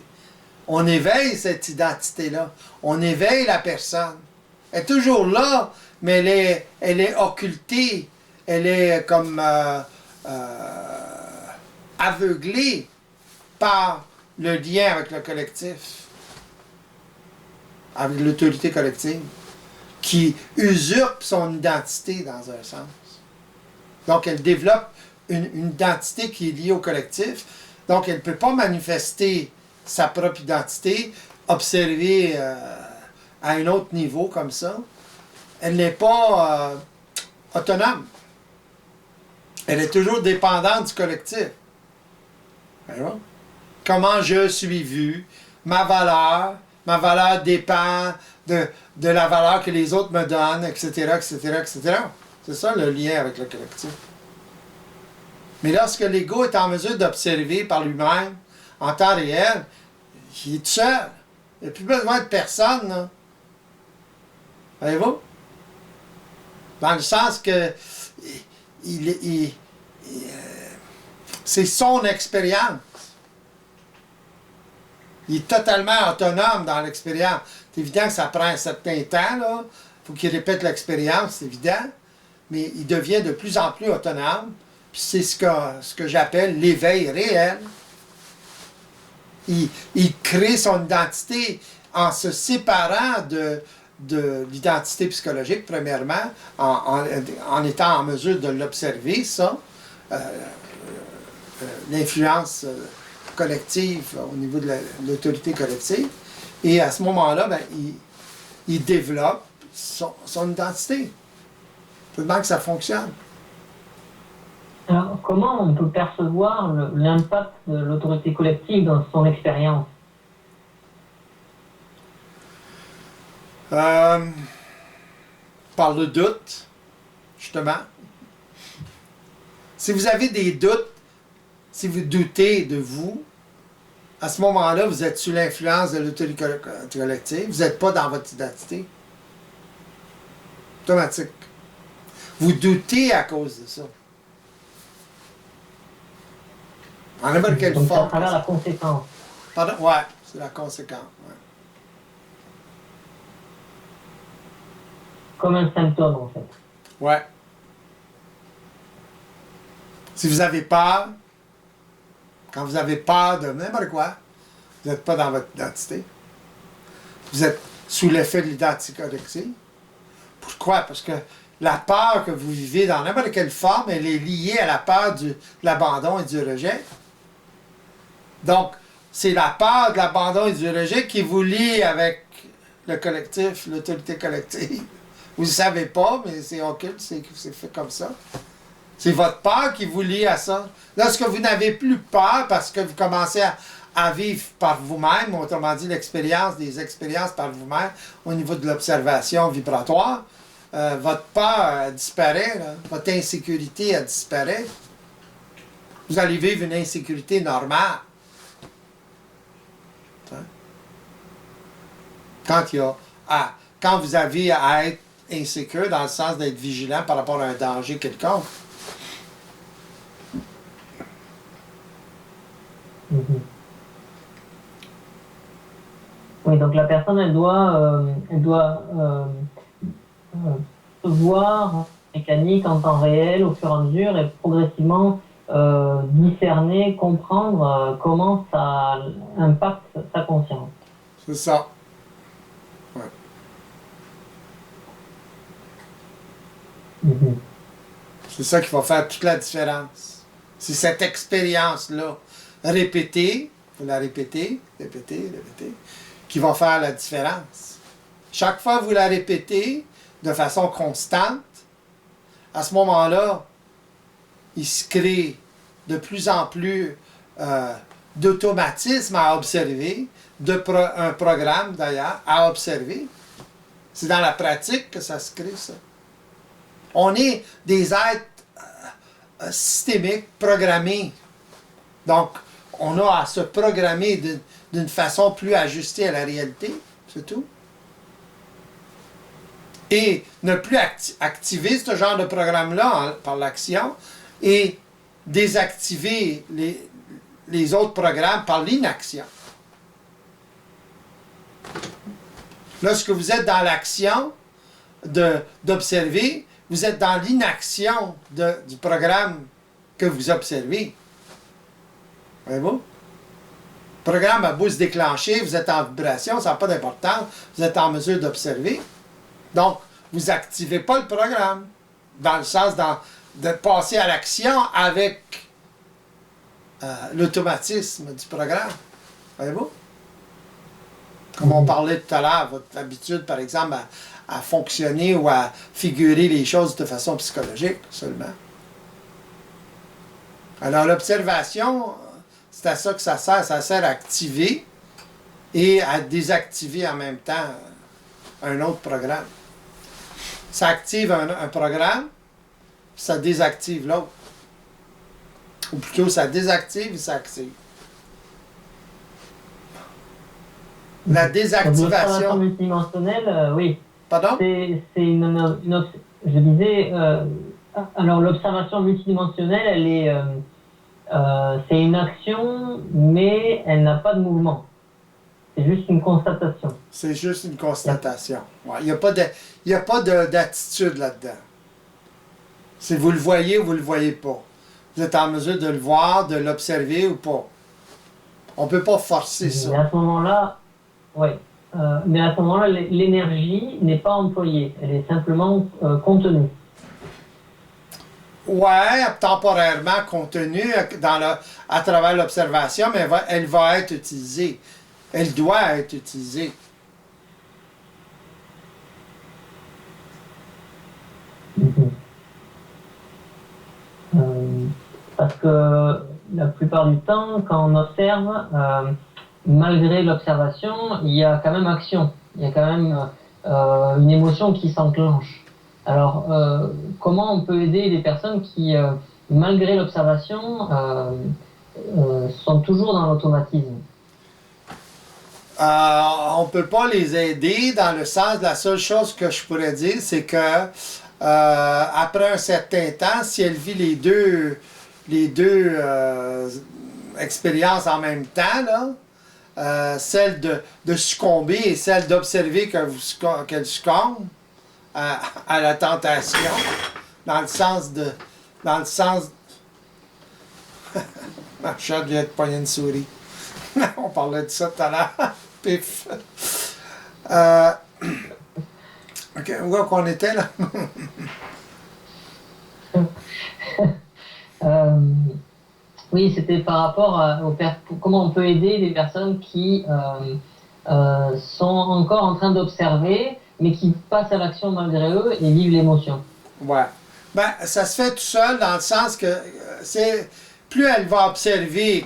On éveille cette identité-là. On éveille la personne. Elle est toujours là, mais elle est occultée. Elle est comme aveuglée par le lien avec le collectif, avec l'autorité collective, qui usurpe son identité dans un sens. Donc, elle développe une identité qui est liée au collectif. Donc, elle ne peut pas manifester sa propre identité, observer à un autre niveau comme ça. Elle n'est pas autonome. Elle est toujours dépendante du collectif. Alors, comment je suis vu, ma valeur dépend de la valeur que les autres me donnent, etc., etc., etc. C'est ça le lien avec le collectif. Mais lorsque l'ego est en mesure d'observer par lui-même, en temps réel, il est tout seul. Il n'y a plus besoin de personne. Là. Voyez-vous? Dans le sens que c'est son expérience. Il est totalement autonome dans l'expérience. C'est évident que ça prend un certain temps. Il faut qu'il répète l'expérience, c'est évident. Mais il devient de plus en plus autonome. Puis c'est ce que j'appelle l'éveil réel. Il crée son identité en se séparant de l'identité psychologique, premièrement, en étant en mesure de l'observer, ça, l'influence collective au niveau de l'autorité collective. Et à ce moment-là, ben, il développe son identité. C'est bien que ça fonctionne. Alors, comment on peut percevoir l'impact de l'autorité collective dans son expérience? Par le doute, justement. Si vous avez des doutes, si vous doutez de vous, à ce moment-là, vous êtes sous l'influence de l'autorité collective. Vous n'êtes pas dans votre identité. Automatique. Vous doutez à cause de ça. En n'importe quelle Donc, c'est à forme. travers la conséquence. Pardon? Ouais, c'est la conséquence. Ouais. Comme un symptôme, en fait. Ouais. Si vous avez peur, quand vous avez peur de n'importe quoi, vous n'êtes pas dans votre identité. Vous êtes sous l'effet de l'identité collective. Pourquoi? Parce que la peur que vous vivez dans n'importe quelle forme, elle est liée à la peur de l'abandon et du rejet. Donc, c'est la peur de l'abandon et du rejet qui vous lie avec le collectif, l'autorité collective. Vous ne savez pas, mais c'est occulte, c'est fait comme ça. C'est votre peur qui vous lie à ça. Lorsque vous n'avez plus peur parce que vous commencez à vivre par vous-même, autrement dit des expériences par vous-même au niveau de l'observation vibratoire, votre peur disparaît, là. Votre insécurité elle disparaît. Vous allez vivre une insécurité normale. Hein? Quand vous avez à être insécure dans le sens d'être vigilant par rapport à un danger quelconque. Oui, donc la personne, elle doit se voir en mécanique en temps réel au fur et à mesure et progressivement discerner, comprendre comment ça impacte sa conscience. C'est ça. Ouais. C'est ça qui va faire toute la différence. C'est cette expérience-là, répétée, vous la répétez, qui va faire la différence. Chaque fois que vous la répétez de façon constante, à ce moment-là, il se crée de plus en plus d'automatisme à observer, un programme d'ailleurs à observer. C'est dans la pratique que ça se crée, ça. On est des êtres systémiques, programmés. Donc, on a à se programmer d'une façon plus ajustée à la réalité, c'est tout. Et ne plus activer ce genre de programme-là par l'action et désactiver les autres programmes par l'inaction. Lorsque vous êtes dans l'action d'observer, vous êtes dans l'inaction du programme que vous observez. Voyez-vous? Le programme a beau se déclencher, vous êtes en vibration, ça n'a pas d'importance, vous êtes en mesure d'observer. Donc, vous n'activez pas le programme, dans le sens de passer à l'action avec l'automatisme du programme. Voyez-vous? Comme on parlait tout à l'heure, votre habitude, par exemple, à fonctionner ou à figurer les choses de façon psychologique seulement. Alors, l'observation, c'est à ça que ça sert à activer et à désactiver en même temps un autre programme. Ça active un programme, ça désactive l'autre. Ou plutôt, ça désactive et ça active. La désactivation. L'observation multidimensionnelle, oui. Pardon? C'est je disais, alors l'observation multidimensionnelle, elle est, c'est une action, mais elle n'a pas de mouvement. C'est juste une constatation. C'est juste une constatation. Ouais, il n'y a pas d'attitude là-dedans. Si vous le voyez ou vous ne le voyez pas. Vous êtes en mesure de le voir, de l'observer ou pas. On ne peut pas forcer ça. Mais à ce moment-là, oui. Mais à ce moment-là, l'énergie n'est pas employée. Elle est simplement contenue. Ouais, temporairement contenue à travers l'observation, mais elle va être utilisée. Elle doit être utilisée. Parce que la plupart du temps, quand on observe, malgré l'observation, il y a quand même action. Il y a quand même une émotion qui s'enclenche. Alors, comment on peut aider les personnes qui, malgré l'observation, sont toujours dans l'automatisme? On ne peut pas les aider dans le sens, la seule chose que je pourrais dire, c'est que après un certain temps, si elle vit les deux expériences en même temps, là, celle de succomber et celle d'observer qu'elle succombe à la tentation, dans le sens de... Dans le sens... Ma chatte vient de pogner une souris. On parlait de ça tout à l'heure. Pif. OK, où est-ce qu'on était là? Oui, c'était par rapport comment on peut aider les personnes qui sont encore en train d'observer, mais qui passent à l'action malgré eux et vivent l'émotion. Ouais. Ben, ça se fait tout seul dans le sens que plus elle va observer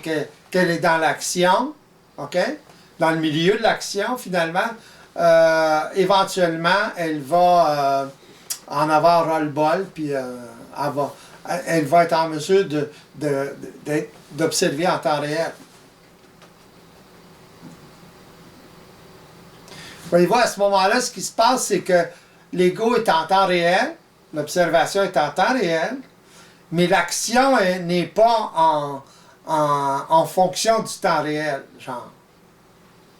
qu'elle est dans l'action, OK? Dans le milieu de l'action, finalement, éventuellement, elle va en avoir ras-le-bol, puis elle va être en mesure d'observer en temps réel. Voyez-vous, à ce moment-là, ce qui se passe, c'est que l'ego est en temps réel, l'observation est en temps réel, mais l'action n'est pas en fonction du temps réel, genre.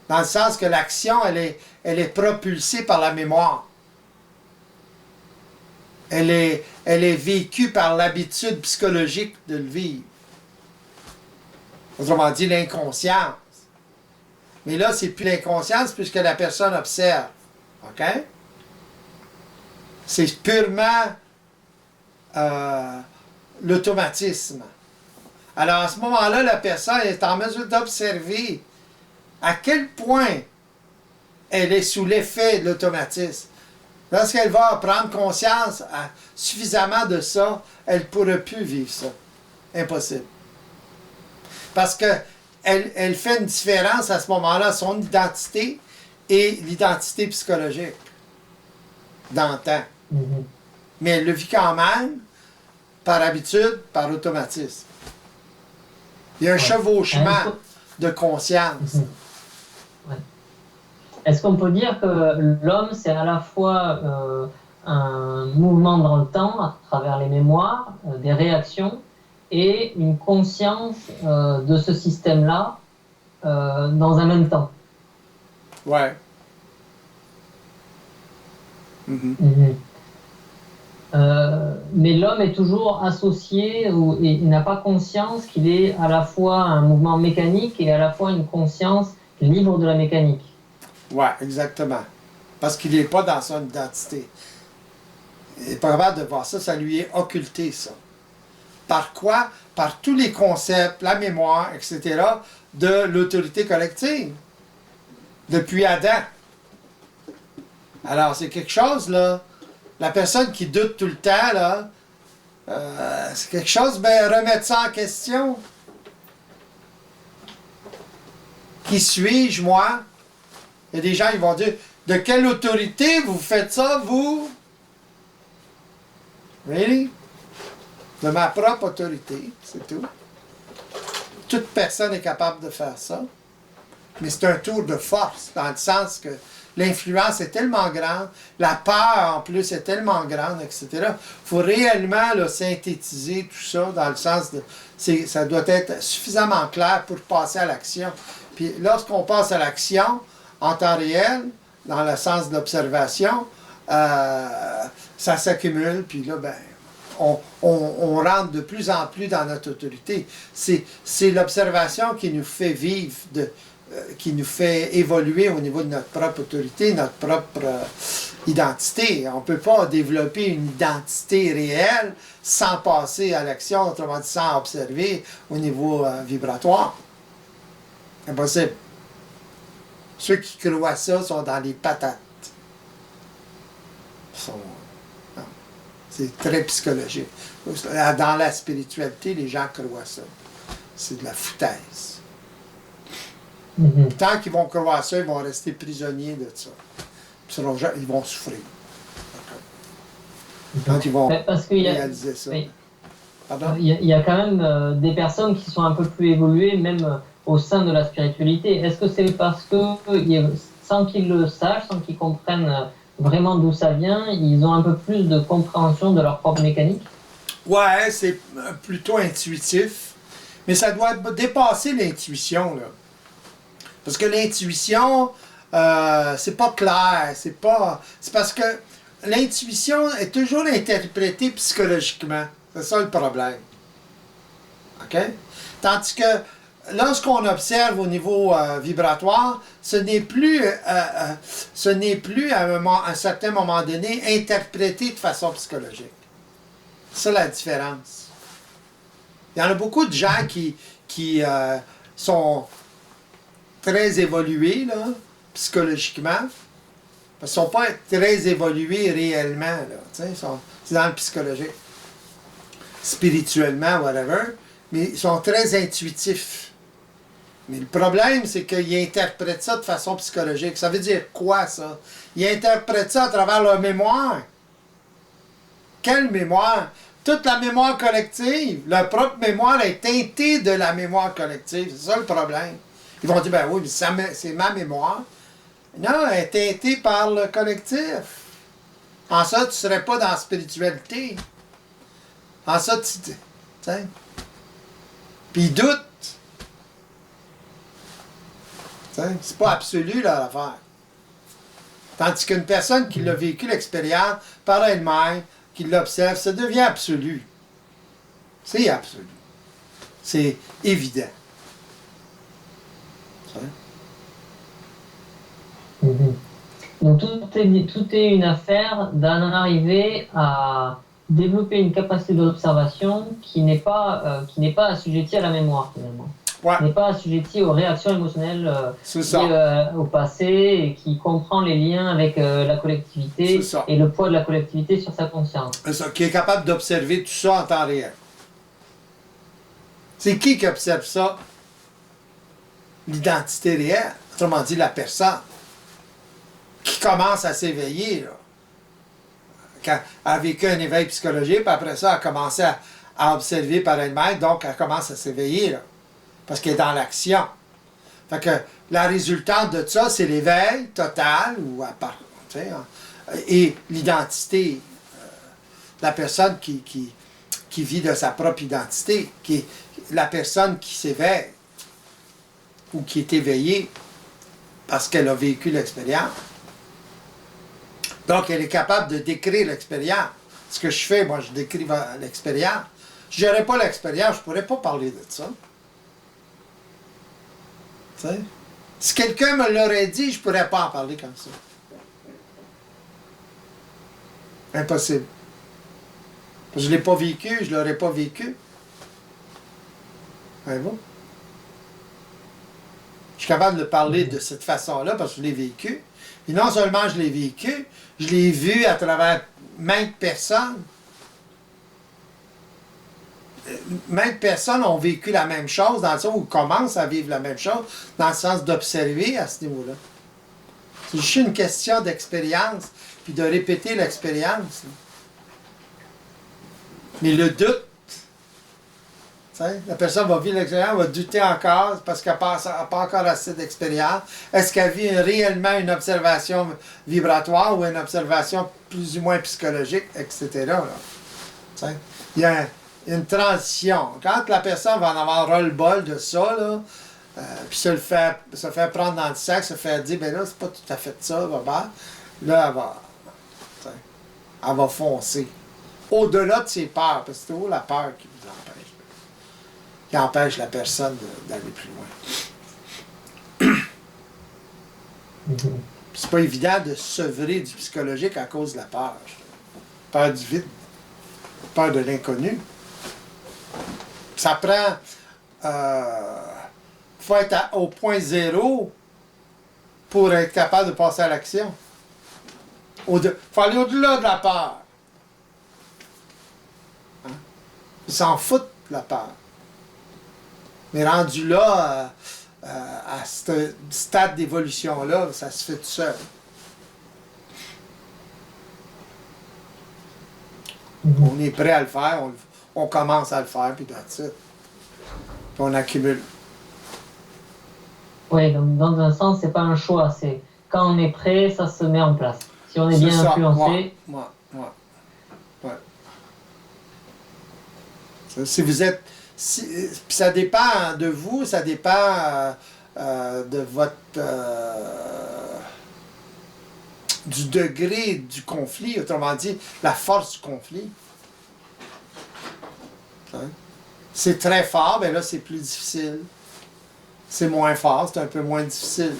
Dans le sens que l'action, elle est propulsée par la mémoire. Elle est vécue par l'habitude psychologique de le vivre. Autrement dit, l'inconscience. Mais là, c'est plus l'inconscience puisque la personne observe. OK? C'est purement l'automatisme. Alors, à ce moment-là, la personne est en mesure d'observer à quel point elle est sous l'effet de l'automatisme. Lorsqu'elle va prendre conscience suffisamment de ça, elle ne pourra plus vivre ça. Impossible. Parce que elle fait une différence à ce moment-là, son identité et l'identité psychologique d'antan. Mm-hmm. Mais elle le vit quand même par habitude, par automatisme. Il y a un chevauchement de conscience. Mm-hmm. Ouais. Est-ce qu'on peut dire que l'homme, c'est à la fois un mouvement dans le temps, à travers les mémoires, des réactions, et une conscience de ce système-là dans un même temps? Ouais. Mm-hmm. Mm-hmm. Mais l'homme est toujours associé, et il n'a pas conscience qu'il est à la fois un mouvement mécanique et à la fois une conscience libre de la mécanique. Oui, exactement. Parce qu'il n'est pas dans son identité. Il est pas capable de voir ça, ça lui est occulté, ça. Par quoi? Par tous les concepts, la mémoire, etc., de l'autorité collective. Depuis Adam. Alors, c'est quelque chose, là. La personne qui doute tout le temps, là, c'est quelque chose, ben, remettre ça en question. Qui suis-je, moi? Il y a des gens qui vont dire, de quelle autorité vous faites ça, vous? Really? De ma propre autorité, c'est tout. Toute personne est capable de faire ça. Mais c'est un tour de force, dans le sens que l'influence est tellement grande, la peur en plus est tellement grande, etc. Il faut réellement là, synthétiser tout ça dans le sens de... ça doit être suffisamment clair pour passer à l'action. Puis lorsqu'on passe à l'action, en temps réel, dans le sens de l'observation, ça s'accumule, puis là, ben, on rentre de plus en plus dans notre autorité. C'est l'observation qui nous fait vivre, qui nous fait évoluer au niveau de notre propre autorité, notre propre identité. On ne peut pas développer une identité réelle sans passer à l'action, autrement dit sans observer au niveau vibratoire. Impossible. Ceux qui croient ça sont dans les patates. C'est très psychologique. Dans la spiritualité, les gens croient ça. C'est de la foutaise. Mm-hmm. Tant qu'ils vont croire ça, ils vont rester prisonniers de ça. ils vont souffrir. Quand ils vont Parce qu'il y a, réaliser ça. oui, Pardon? il y a quand même des personnes qui sont un peu plus évoluées, même au sein de la spiritualité. Est-ce que c'est parce que, sans qu'ils le sachent, sans qu'ils comprennent vraiment d'où ça vient, ils ont un peu plus de compréhension de leur propre mécanique? Ouais, c'est plutôt intuitif. Mais ça doit dépasser l'intuition, là. Parce que l'intuition, c'est pas clair. C'est parce que l'intuition est toujours interprétée psychologiquement. C'est ça le problème. OK? Tandis que lorsqu'on observe au niveau vibratoire, ce n'est plus à un certain moment donné interprété de façon psychologique. C'est ça la différence. Il y en a beaucoup de gens qui sont très évolués là, psychologiquement, parce qu'ils ne sont pas très évolués réellement. C'est dans le psychologique. Spirituellement, whatever, mais ils sont très intuitifs. Mais le problème, c'est qu'ils interprètent ça de façon psychologique. Ça veut dire quoi, ça? Ils interprètent ça à travers leur mémoire. Quelle mémoire? Toute la mémoire collective. Leur propre mémoire est teintée de la mémoire collective. C'est ça le problème. Ils vont dire, ben oui, mais c'est ma mémoire. Non, elle est teintée par le collectif. En ça, tu ne serais pas dans la spiritualité. En ça, tu sais. Puis ils doutent. C'est pas absolu, là, l'affaire. Tandis qu'une personne qui l'a vécu l'expérience par elle-même, qui l'observe, ça devient absolu. C'est absolu. C'est évident. Mhm. Donc tout est une affaire d'en arriver à développer une capacité d'observation qui n'est pas assujettie à la mémoire finalement. Ouais. Qui n'est pas assujettie aux réactions émotionnelles liées au passé et qui comprend les liens avec la collectivité et le poids de la collectivité sur sa conscience. C'est ça, qui est capable d'observer tout ça en temps réel. C'est qui observe ça? L'identité réelle, autrement dit la personne, qui commence à s'éveiller, là. Quand elle a vécu un éveil psychologique, puis après ça, elle a commencé à observer par elle-même, donc elle commence à s'éveiller, là, parce qu'elle est dans l'action. Fait que la résultante de ça, c'est l'éveil total, ou à part, tu sais, et l'identité. La personne qui vit de sa propre identité, qui est la personne qui s'éveille, ou qui est éveillée, parce qu'elle a vécu l'expérience. Donc, elle est capable de décrire l'expérience. Ce que je fais, moi, je décris l'expérience. Si je n'aurais pas l'expérience, je ne pourrais pas parler de ça. Tu sais? Si quelqu'un me l'aurait dit, je ne pourrais pas en parler comme ça. Impossible. Parce que je ne l'ai pas vécu, je ne l'aurais pas vécu. Voyez-vous? Je suis capable de parler de cette façon-là parce que je l'ai vécu. Et non seulement je l'ai vécu, je l'ai vu à travers maintes personnes. Maintes personnes ont vécu la même chose, dans le sens où ils commencent à vivre la même chose, dans le sens d'observer à ce niveau-là. C'est juste une question d'expérience, puis de répéter l'expérience. Mais le doute, la personne va vivre l'expérience, va douter encore parce qu'elle n'a pas encore assez d'expérience. Est-ce qu'elle vit réellement une observation vibratoire ou une observation plus ou moins psychologique, etc. Là. Il y a une transition. Quand la personne va en avoir ras-le-bol de ça, là, puis se fait prendre dans le sac, se faire dire, ben là, c'est pas tout à fait ça, là, elle va foncer. Au-delà de ses peurs, parce que c'est toujours la peur qui vous empêche. Qui empêche la personne d'aller plus loin. C'est pas évident de sevrer du psychologique à cause de la peur. Peur du vide, peur de l'inconnu. Ça prend... faut être au point zéro pour être capable de passer à l'action. Il faut aller au-delà de la peur. Hein? Ils s'en foutent de la peur. Mais rendu là, à ce stade d'évolution-là, ça se fait tout seul. On est prêt à le faire, on commence à le faire, puis that's it. Puis on accumule. Oui, donc dans un sens, c'est pas un choix, c'est quand on est prêt, ça se met en place. Si on est bien influencé. Ouais. Si vous êtes. Puis ça dépend de vous, ça dépend de votre. Du degré du conflit, autrement dit, la force du conflit. Hein? C'est très fort, mais là, c'est plus difficile. C'est moins fort, c'est un peu moins difficile.